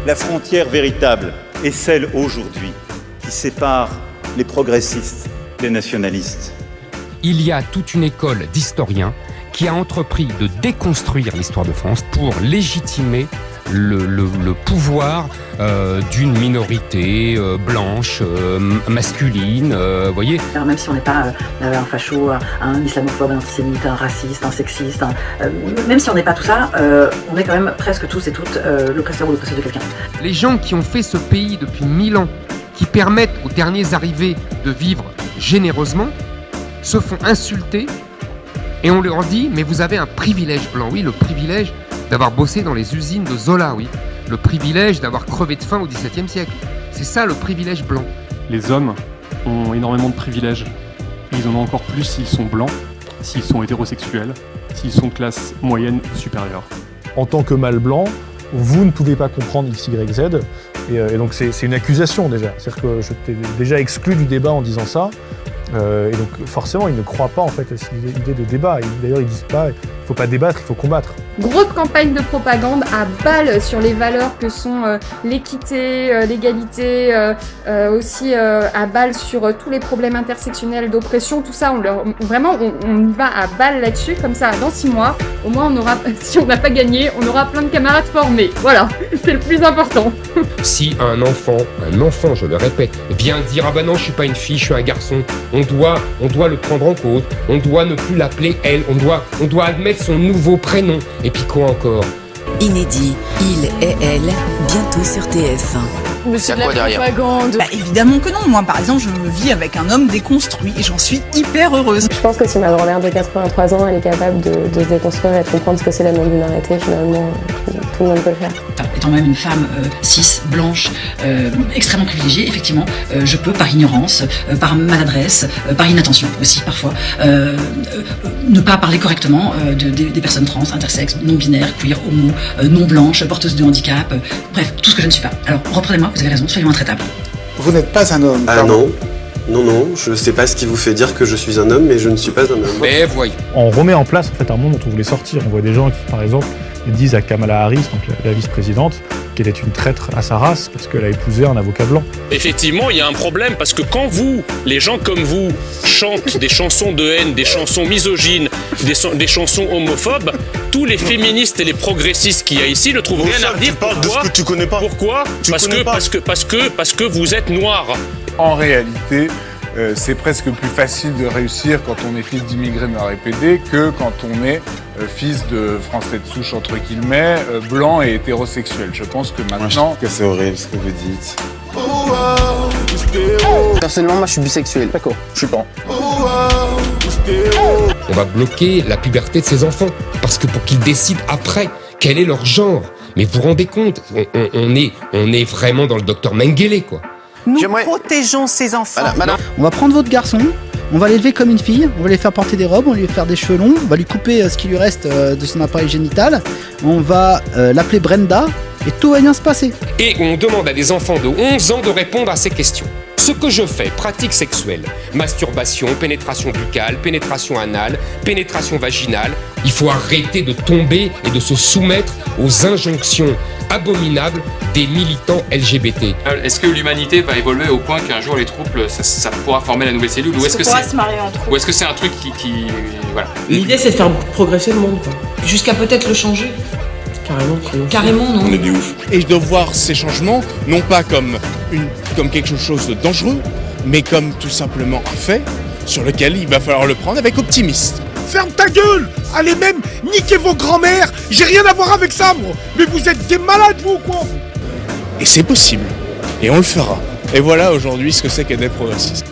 La frontière véritable est celle aujourd'hui qui sépare les progressistes des nationalistes. Il y a toute une école d'historiens qui a entrepris de déconstruire l'histoire de France pour légitimer le pouvoir d'une minorité blanche, masculine, voyez. Alors même si on n'est pas un facho, un islamophobe, un antisémite, un raciste, un sexiste, même si on n'est pas tout ça, on est quand même presque tous et toutes l'oppresseur ou l'oppresseur de quelqu'un. Les gens qui ont fait ce pays depuis 1000 ans, qui permettent aux derniers arrivés de vivre généreusement, se font insulter et on leur dit « mais vous avez un privilège blanc ». Oui, le privilège d'avoir bossé dans les usines de Zola, oui. Le privilège d'avoir crevé de faim au XVIIe siècle. C'est ça le privilège blanc. Les hommes ont énormément de privilèges. Ils en ont encore plus s'ils sont blancs, s'ils sont hétérosexuels, s'ils sont de classe moyenne ou supérieure. En tant que mâle blanc, vous ne pouvez pas comprendre X, Y, Z. Et donc c'est une accusation déjà. C'est-à-dire que je t'ai déjà exclu du débat en disant ça. Et donc forcément, ils ne croient pas en fait à cette idée de débat. D'ailleurs, ils disent pas, il ne faut pas débattre, il faut combattre. Grosse campagne de propagande à balle sur les valeurs que sont l'équité, l'égalité, aussi à balle sur tous les problèmes intersectionnels d'oppression, tout ça. On y va à balle là-dessus, comme ça, dans 6 mois. Au moins, on aura, si on n'a pas gagné, on aura plein de camarades formés. Voilà, c'est le plus important. Si un enfant, je le répète, vient dire « ah bah non, je suis pas une fille, je suis un garçon », on doit le prendre en cause, on doit ne plus l'appeler elle, on doit admettre son nouveau prénom. Et puis quoi encore ? Inédit, il et elle, bientôt sur TF1. Mais c'est de la propagande. Bah évidemment que non. Moi par exemple je vis avec un homme déconstruit et j'en suis hyper heureuse. Je pense que si ma grand-mère de 83 ans elle est capable de se déconstruire et de comprendre ce que c'est la non-binarité, finalement tout le monde peut le faire. Étant même une femme cis, blanche, extrêmement privilégiée, effectivement, je peux par ignorance, par maladresse, par inattention aussi parfois, ne pas parler correctement des personnes trans, intersexes, non-binaires, queer, homo, non-blanches, porteuses de handicap, bref, tout ce que je ne suis pas. Alors reprenez-moi, vous avez raison, soyons intraitables. Vous n'êtes pas un homme. Ah non. Non, je sais pas ce qui vous fait dire que je suis un homme, mais je ne suis pas un homme. Mais voyons. On remet en place en fait un monde dont on voulait sortir. On voit des gens qui, par exemple, disent à Kamala Harris, donc la vice-présidente, qu'elle est une traître à sa race parce qu'elle a épousé un avocat blanc. Effectivement, il y a un problème parce que quand les gens comme vous, chantent des chansons de haine, des chansons misogynes, des chansons homophobes, tous les féministes et les progressistes qu'il y a ici ne trouvent rien à dire. Pourquoi ? De ce que tu connais pas. Pourquoi ? Parce que vous êtes noir. En réalité, c'est presque plus facile de réussir quand on est fils d'immigrés noirs et PD que quand on est fils de français de souche, entre guillemets, blanc et hétérosexuel. Je pense que maintenant... Moi, je trouve que c'est horrible ce que vous dites. Personnellement, moi je suis bisexuel. D'accord, je suis pas. On va bloquer la puberté de ces enfants, parce que pour qu'ils décident après quel est leur genre. Mais vous vous rendez compte, on est vraiment dans le docteur Mengele, quoi. Nous protégeons ces enfants. Madame. On va prendre votre garçon, on va l'élever comme une fille, on va lui faire porter des robes, on va lui faire des cheveux longs, on va lui couper ce qui lui reste de son appareil génital, on va l'appeler Brenda, et tout va bien se passer. Et on demande à des enfants de 11 ans de répondre à ces questions. Ce que je fais, pratique sexuelle, masturbation, pénétration buccale, pénétration anale, pénétration vaginale, il faut arrêter de tomber et de se soumettre aux injonctions abominables des militants LGBT. Est-ce que l'humanité va évoluer au point qu'un jour les troubles, ça pourra former la nouvelle cellule, ou est-ce que se marier entre eux. Ou est-ce que c'est un truc qui voilà. L'idée c'est de faire progresser le monde, quoi. Jusqu'à peut-être le changer. Carrément, non. On est des ouf. Et je dois voir ces changements, non pas comme quelque chose de dangereux, mais comme tout simplement un fait sur lequel il va falloir le prendre avec optimisme. Ferme ta gueule! Allez même niquer vos grands-mères! J'ai rien à voir avec ça, moi! Mais vous êtes des malades, vous, quoi! Et c'est possible. Et on le fera. Et voilà aujourd'hui ce que c'est qu'être progressiste.